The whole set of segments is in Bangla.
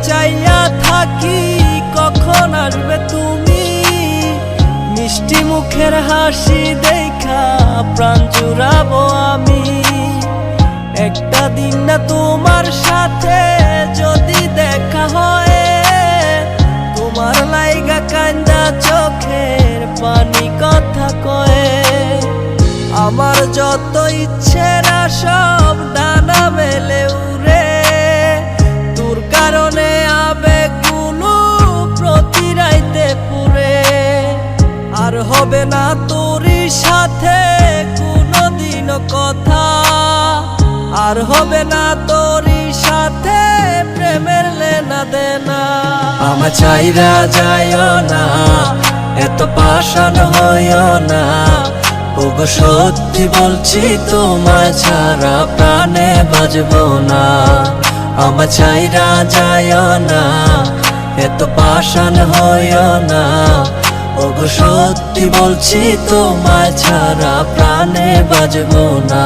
চাইয়া থাকি কখন আসবে তুমি। মিষ্টি মুখের হাসি দেখা প্রাণ জুড়াবো আমি। একটা দিন না তোমার সাথে যদি দেখা হয়, তোমার লাইগা কান্দা চোখের পানি কথা কয়ে। আমার যত ইচ্ছেরা সব ডানা মেলে উড়ে, তোর কারণে আবেগগুলো প্রতি রাইতে পুরে। আর হবে না তোরই সাথে কোনোদিনও কথা, আর হবে না তোরই সাথে প্রেমের লেনা দেনা। আমার চাইরা যাইও না, এত পাষাণ হইও না। ওগো সত্যি বলছি তোমায় ছাড়া প্রাণে বাজবো না। আমার চাইরা যাইও না, এত পাষাণ হইও না। ওগো সত্যি বলছি তোমায় ছাড়া প্রাণে বাজবো না।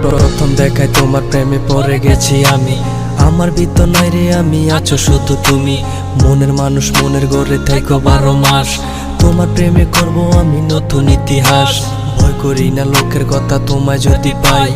প্রথম দেখায় তোমার প্রেমে পড়ে গেছি আমি। আমার ভিতর নাই রে আমি, আছো শুধু তুমি। মনের মানুষ মনের গড়ে থাইকো 12 মাস। তোমার প্রেমে করব আমি নতুন ইতিহাস। ভয় করি না লোকের কথা তোমায় যদি পাই,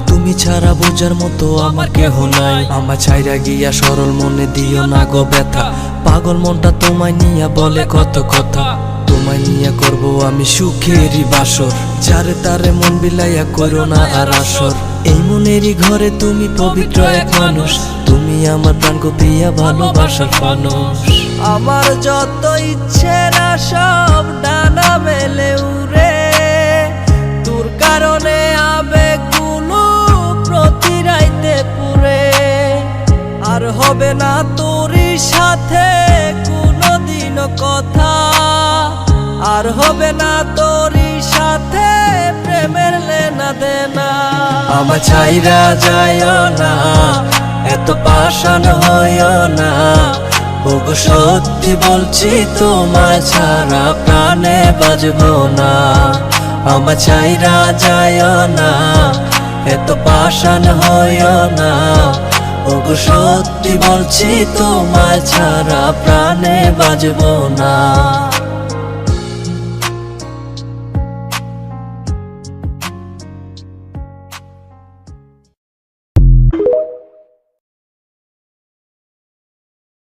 তুমি ছাড়া বোঝার মতো আমার কেহ নাই। আমার ছাইরা গিয়া সরল মনে দিও না গো ব্যথা। পাগল মনটা তোমায় নিয়া বলে কত কথা। তোমায় নিয়া করব আমি সুখেরই বাসর। যারে তারে মন বিলাইয়া করো না আর আসর। এই মনেরই ঘরে তুমি পবিত্র এক মানুষ। তুমি আমার প্রাণ গো প্রিয়া ভালোবাসার মানুষ। আমার যত ইচ্ছেরা সব ডানা মেলে উড়ে, তোর কারণে আবেগগুলো প্রতি রাইতে পুরে। আর হবে না তোরই সাথে কোনোদিনও কথা, আর হবে না তোরই সাথে প্রেমের লেনা দেনা। আমার চাইরা যাইও না, এত পাষাণ হইও না। ওগো সত্যি বলছি তোমায় ছাড়া প্রাণে বাজবো না। আমার চাইরা যাইও না, এত পাষাণ হইও না। ওগো সত্যি বলছি তোমায় ছাড়া প্রাণে বাজবো না।